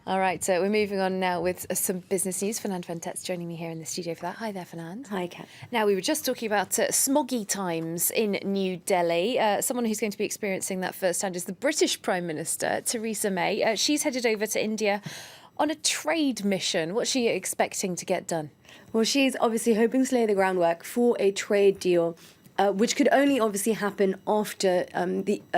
All right, so we're moving on now with some business news. Fernand van Tet's joining me here in the studio for that. Hi there, Fernand. Hi, Kat. Now, we were just talking about smoggy times in New Delhi. Someone who's going to be experiencing that firsthand is the British Prime Minister, Theresa May. She's headed over to India on a trade mission. What's she expecting to get done? Well, she's obviously hoping to lay the groundwork for a trade deal, which could only obviously happen after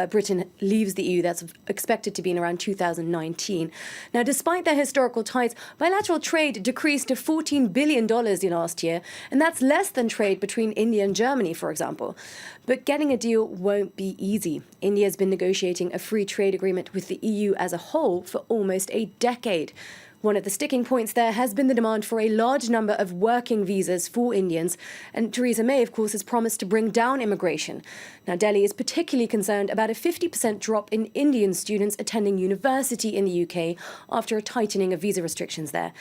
Britain leaves the EU. That's expected to be in around 2019. Now, despite their historical ties, bilateral trade decreased to $14 billion last year, and that's less than trade between India and Germany, for example. But getting a deal won't be easy. India has been negotiating a free trade agreement with the EU as a whole for almost a decade. One of the sticking points there has been the demand for a large number of working visas for Indians. And Theresa May, of course, has promised to bring down immigration. Now, Delhi is particularly concerned about a 50% drop in Indian students attending university in the UK after a tightening of visa restrictions there.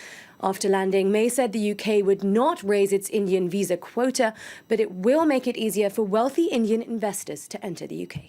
After landing, May said the UK would not raise its Indian visa quota, but it will make it easier for wealthy Indian investors to enter the UK.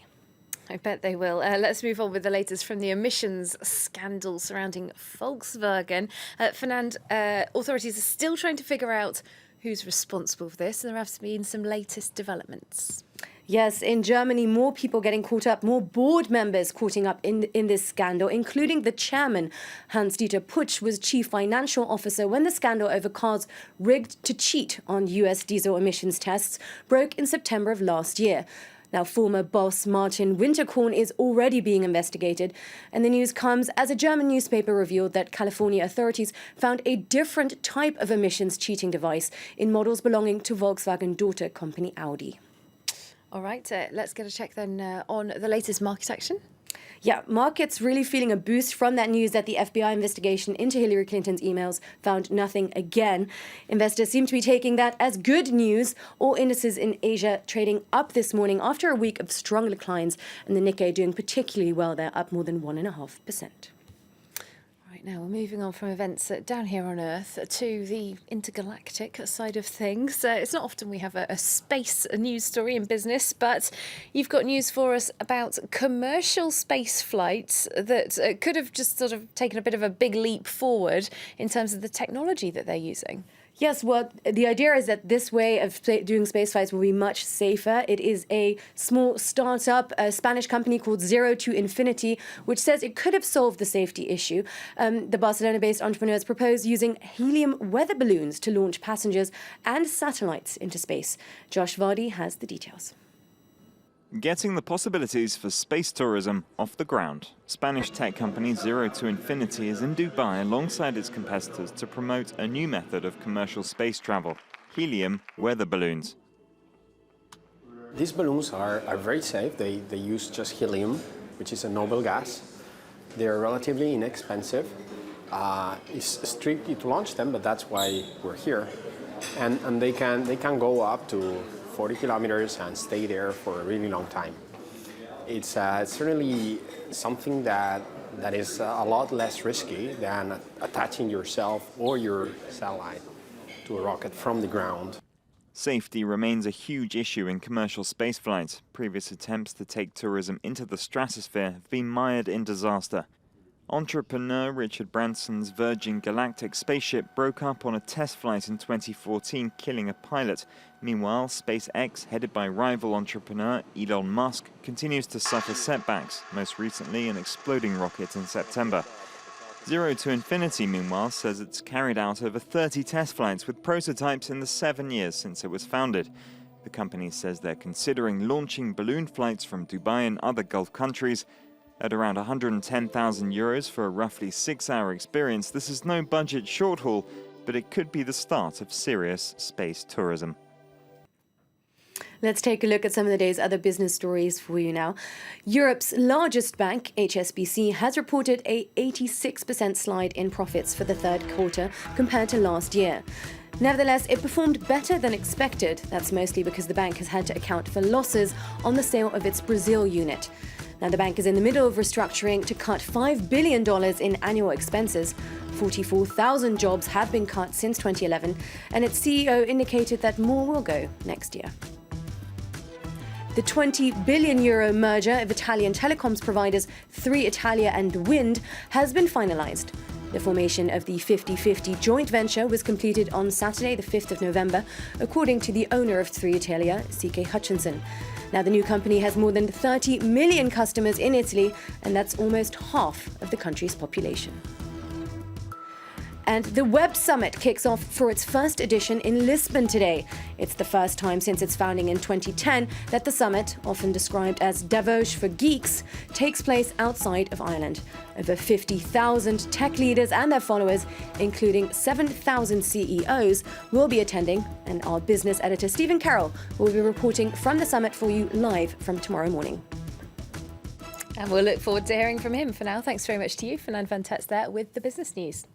I bet they will. Let's move on with the latest from the emissions scandal surrounding Volkswagen. Fernand, authorities are still trying to figure out who's responsible for this, and there have been some latest developments. Yes, in Germany, more people getting caught up, more board members caught up in this scandal, including the chairman. Hans-Dieter Putsch was chief financial officer when the scandal over cars rigged to cheat on US diesel emissions tests broke in September of last year. Now, former boss Martin Winterkorn is already being investigated, and the news comes as a German newspaper revealed that California authorities found a different type of emissions cheating device in models belonging to Volkswagen daughter company Audi. All right, let's get a check then on the latest market action. Yeah, markets really feeling a boost from that news that the FBI investigation into Hillary Clinton's emails found nothing again. Investors seem to be taking that as good news. All indices in Asia trading up this morning after a week of strong declines, and the Nikkei doing particularly well there, up more than 1.5%. Now, we're moving on from events down here on Earth to the intergalactic side of things. It's not often we have a space news story in business, but you've got news for us about commercial space flights that could have just sort of taken a bit of a big leap forward in terms of the technology that they're using. Yes, well, the idea is that this way of doing space flights will be much safer. It is a small startup, a Spanish company called Zero to Infinity, which says it could have solved the safety issue. The Barcelona-based entrepreneurs propose using helium weather balloons to launch passengers and satellites into space. Josh Vardy has the details. Getting the possibilities for space tourism off the ground. Spanish tech company Zero to Infinity is in Dubai alongside its competitors to promote a new method of commercial space travel, helium weather balloons. These balloons are very safe. They use just helium, which is a noble gas. They're relatively inexpensive. It's tricky to launch them, but that's why we're here. And they can go up to 40 kilometers and stay there for a really long time. It's certainly something that is a lot less risky than attaching yourself or your satellite to a rocket from the ground. Safety remains a huge issue in commercial spaceflight. Previous attempts to take tourism into the stratosphere have been mired in disaster. Entrepreneur Richard Branson's Virgin Galactic spaceship broke up on a test flight in 2014, killing a pilot. Meanwhile, SpaceX, headed by rival entrepreneur Elon Musk, continues to suffer setbacks, most recently an exploding rocket in September. Zero to Infinity, meanwhile, says it's carried out over 30 test flights with prototypes in the 7 years since it was founded. The company says they're considering launching balloon flights from Dubai and other Gulf countries. At around €110,000 for a roughly 6-hour experience, this is no budget short haul, but it could be the start of serious space tourism. Let's take a look at some of the day's other business stories for you now. Europe's largest bank, HSBC, has reported a 86% slide in profits for the third quarter compared to last year. Nevertheless, it performed better than expected. That's mostly because the bank has had to account for losses on the sale of its Brazil unit. Now, the bank is in the middle of restructuring to cut $5 billion in annual expenses. 44,000 jobs have been cut since 2011, and its CEO indicated that more will go next year. The €20 billion merger of Italian telecoms providers 3 Italia and WIND has been finalized. The formation of the 50-50 joint venture was completed on Saturday, the 5th of November, according to the owner of 3-ITALIA, C.K. Hutchinson. Now, the new company has more than 30 million customers in Italy, and that's almost half of the country's population. And the Web Summit kicks off for its first edition in Lisbon today. It's the first time since its founding in 2010 that the summit, often described as Davos for Geeks, takes place outside of Ireland. Over 50,000 tech leaders and their followers, including 7,000 CEOs, will be attending, and our business editor Stephen Carroll will be reporting from the summit for you live from tomorrow morning. And we'll look forward to hearing from him. For now, thanks very much to you, Fernand van Tetz there with the business news.